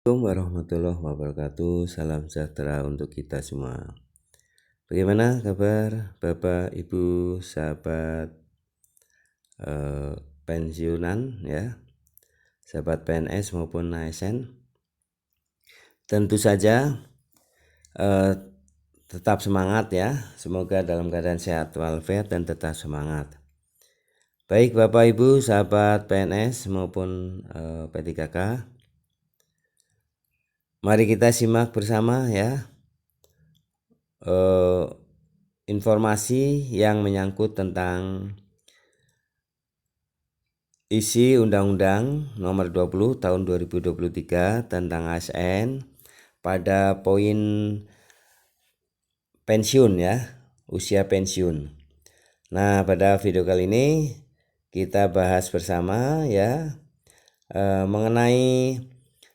Assalamualaikum warahmatullahi wabarakatuh. Salam sejahtera untuk kita semua. Bagaimana kabar Bapak, Ibu, sahabat pensiunan ya, sahabat PNS maupun ASN? Tentu saja tetap semangat ya. Semoga dalam keadaan sehat walafiat dan tetap semangat. Baik Bapak Ibu, sahabat PNS maupun P3K. Mari kita simak bersama ya informasi yang menyangkut tentang isi Undang-Undang Nomor 20 Tahun 2023 tentang ASN pada poin pensiun ya, usia pensiun. Nah, pada video kali ini kita bahas bersama ya mengenai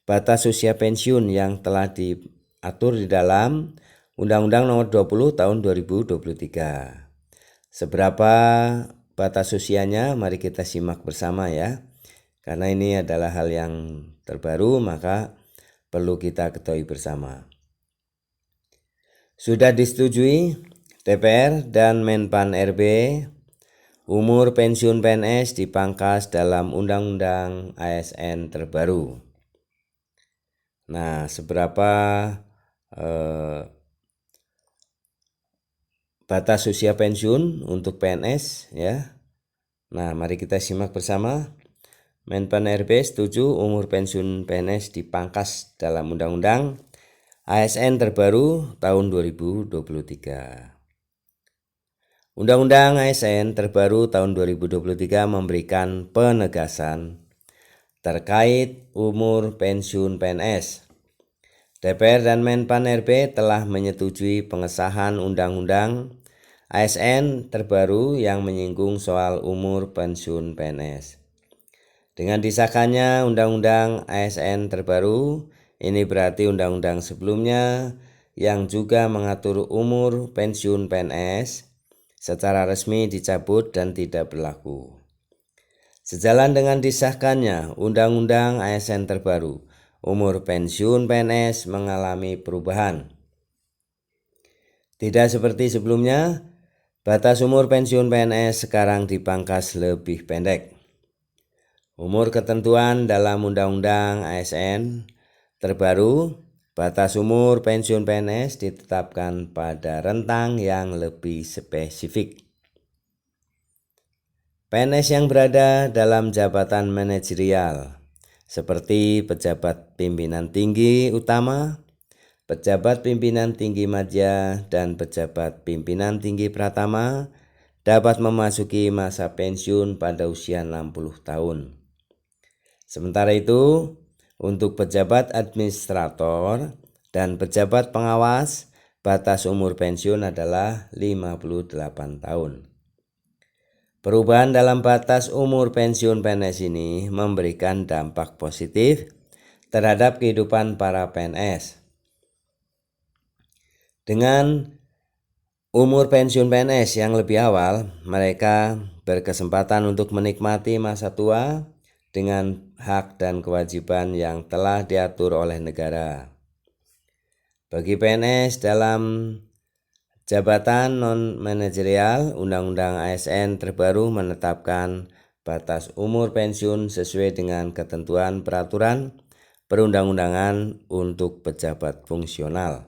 batas usia pensiun yang telah diatur di dalam Undang-Undang Nomor 20 Tahun 2023. Seberapa batas usianya? Mari kita simak bersama ya. Karena ini adalah hal yang terbaru, maka perlu kita ketahui bersama. Sudah disetujui DPR dan Menpan RB, umur pensiun PNS dipangkas dalam Undang-Undang ASN terbaru. Nah, seberapa batas usia pensiun untuk PNS ya? Nah, mari kita simak bersama. Menpan RB setuju umur pensiun PNS dipangkas dalam Undang-Undang ASN terbaru tahun 2023. Undang-Undang ASN terbaru tahun 2023 memberikan penegasan terkait umur pensiun PNS. DPR dan Menpan RB telah menyetujui pengesahan Undang-Undang ASN terbaru yang menyinggung soal umur pensiun PNS. Dengan disahkannya Undang-Undang ASN terbaru, ini berarti undang-undang sebelumnya yang juga mengatur umur pensiun PNS secara resmi dicabut dan tidak berlaku. Sejalan dengan disahkannya Undang-Undang ASN terbaru, umur pensiun PNS mengalami perubahan. Tidak seperti sebelumnya, batas umur pensiun PNS sekarang dipangkas lebih pendek. Umur ketentuan dalam Undang-Undang ASN terbaru, batas umur pensiun PNS ditetapkan pada rentang yang lebih spesifik. PNS yang berada dalam jabatan manajerial seperti pejabat pimpinan tinggi utama, pejabat pimpinan tinggi madya, dan pejabat pimpinan tinggi pratama dapat memasuki masa pensiun pada usia 60 tahun. Sementara itu, untuk pejabat administrator dan pejabat pengawas, batas umur pensiun adalah 58 tahun. Perubahan dalam batas umur pensiun PNS ini memberikan dampak positif terhadap kehidupan para PNS. Dengan umur pensiun PNS yang lebih awal, mereka berkesempatan untuk menikmati masa tua dengan hak dan kewajiban yang telah diatur oleh negara. Bagi PNS dalam jabatan non-manajerial, Undang-Undang ASN terbaru menetapkan batas umur pensiun sesuai dengan ketentuan peraturan perundang-undangan untuk pejabat fungsional.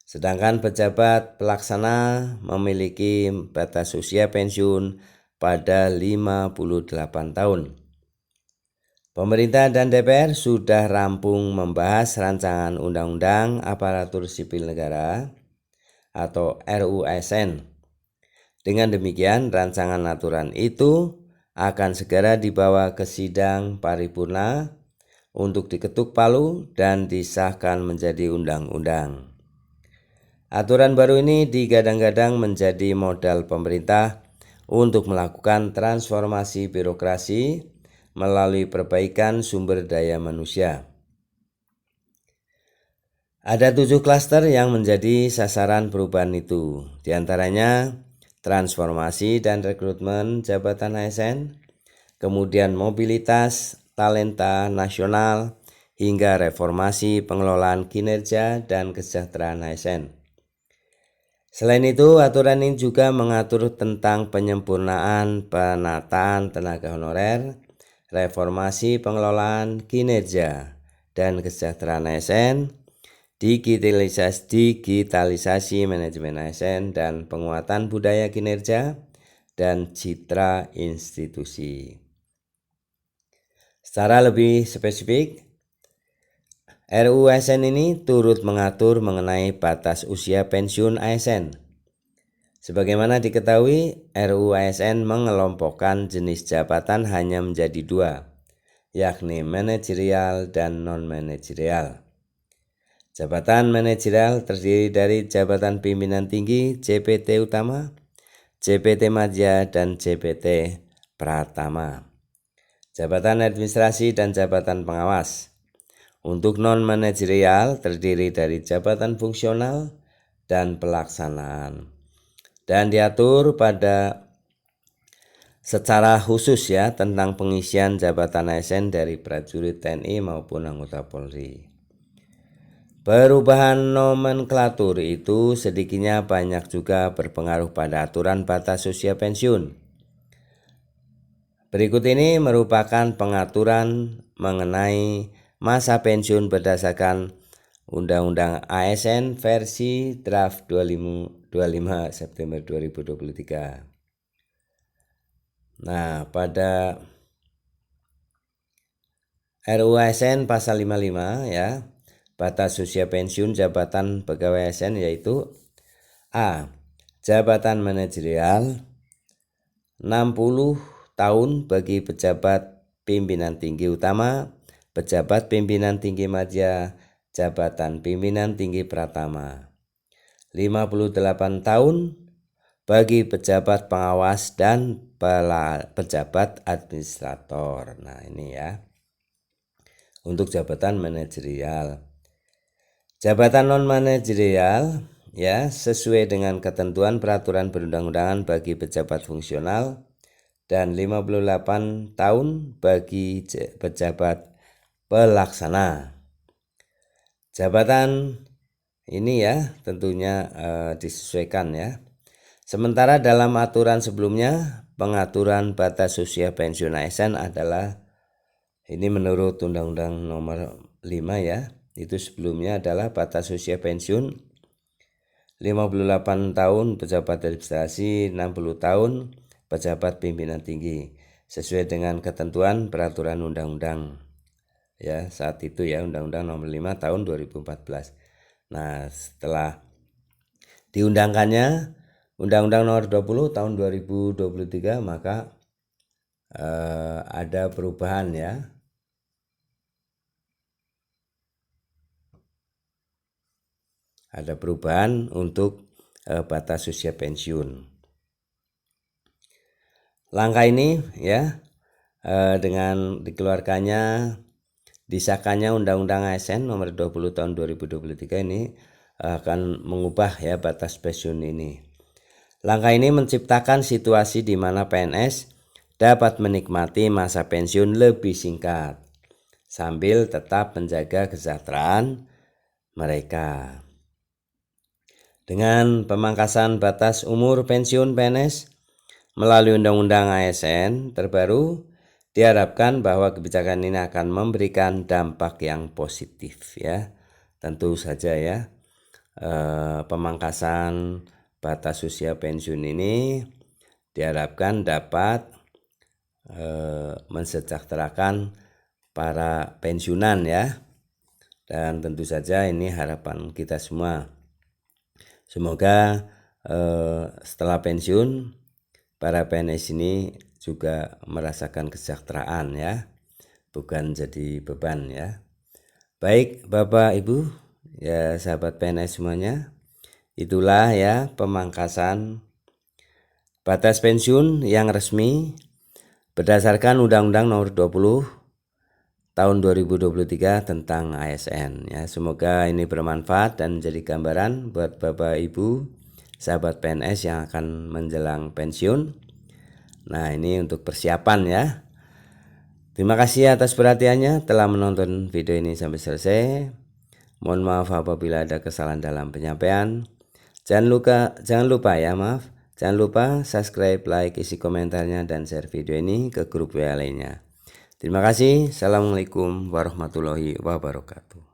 Sedangkan pejabat pelaksana memiliki batas usia pensiun pada 58 tahun. Pemerintah dan DPR sudah rampung membahas rancangan Undang-Undang Aparatur Sipil Negara atau RUU ASN. Dengan demikian, rancangan aturan itu akan segera dibawa ke sidang paripurna untuk diketuk palu dan disahkan menjadi undang-undang. Aturan baru ini digadang-gadang menjadi modal pemerintah untuk melakukan transformasi birokrasi melalui perbaikan sumber daya manusia. Ada 7 klaster yang menjadi sasaran perubahan itu, diantaranya transformasi dan rekrutmen jabatan ASN, kemudian mobilitas talenta nasional, hingga reformasi pengelolaan kinerja dan kesejahteraan ASN. Selain itu, aturan ini juga mengatur tentang penyempurnaan penataan tenaga honorer, reformasi pengelolaan kinerja dan kesejahteraan ASN, digitalisasi manajemen ASN, dan penguatan budaya kinerja dan citra institusi. Secara lebih spesifik, RUU ASN ini turut mengatur mengenai batas usia pensiun ASN. Sebagaimana diketahui, RUU ASN mengelompokkan jenis jabatan hanya menjadi dua, yakni manajerial dan non-manajerial. Jabatan manajerial terdiri dari jabatan pimpinan tinggi, JPT utama, JPT madya, dan JPT pratama. Jabatan administrasi dan jabatan pengawas. Untuk non-manajerial terdiri dari jabatan fungsional dan pelaksanaan. Dan diatur pada secara khusus ya tentang pengisian jabatan ASN dari prajurit TNI maupun anggota Polri. Perubahan nomenklatur itu sedikitnya banyak juga berpengaruh pada aturan batas usia pensiun. Berikut ini merupakan pengaturan mengenai masa pensiun berdasarkan Undang-Undang ASN versi draft 25 September 2023. Nah, pada RUU ASN pasal 55 ya, batas usia pensiun jabatan pegawai ASN yaitu A. Jabatan manajerial 60 tahun bagi pejabat pimpinan tinggi utama, pejabat pimpinan tinggi madya, jabatan pimpinan tinggi pratama. 58 tahun bagi pejabat pengawas dan pejabat administrator. Nah, ini ya. Untuk jabatan manajerial. Jabatan non manajerial ya sesuai dengan ketentuan peraturan perundang-undangan bagi pejabat fungsional dan 58 tahun bagi pejabat pelaksana. Jabatan ini ya tentunya disesuaikan ya. Sementara dalam aturan sebelumnya pengaturan batas usia pensiun ASN adalah ini menurut Undang-Undang Nomor 5 ya. Itu sebelumnya adalah batas usia pensiun 58 tahun pejabat administrasi, 60 tahun pejabat pimpinan tinggi sesuai dengan ketentuan peraturan undang-undang ya saat itu ya Undang-Undang Nomor 5 tahun 2014. Nah, setelah diundangkannya Undang-Undang Nomor 20 tahun 2023 maka ada perubahan ya. Ada perubahan untuk batas usia pensiun. Langkah ini ya dengan dikeluarkannya disahkannya Undang-Undang ASN Nomor 20 tahun 2023 ini akan mengubah ya batas pensiun ini. Langkah ini menciptakan situasi di mana PNS dapat menikmati masa pensiun lebih singkat sambil tetap menjaga kesejahteraan mereka. Dengan pemangkasan batas umur pensiun PNS melalui Undang-Undang ASN terbaru, diharapkan bahwa kebijakan ini akan memberikan dampak yang positif ya. Tentu saja ya pemangkasan batas usia pensiun ini diharapkan dapat mensejahterakan para pensiunan ya. Dan tentu saja ini harapan kita semua. Semoga setelah pensiun para PNS ini juga merasakan kesejahteraan ya, bukan jadi beban ya. Baik Bapak Ibu ya sahabat PNS semuanya, itulah ya pemangkasan batas pensiun yang resmi berdasarkan Undang-Undang Nomor 20 tahun 2023 tentang ASN ya. Semoga ini bermanfaat dan menjadi gambaran buat Bapak Ibu sahabat PNS yang akan menjelang pensiun. Nah, ini untuk persiapan ya. Terima kasih atas perhatiannya telah menonton video ini sampai selesai. Mohon maaf apabila ada kesalahan dalam penyampaian. Jangan lupa ya, jangan lupa subscribe, like, isi komentarnya, dan share video ini ke grup WA lainnya. Terima kasih. Assalamualaikum warahmatullahi wabarakatuh.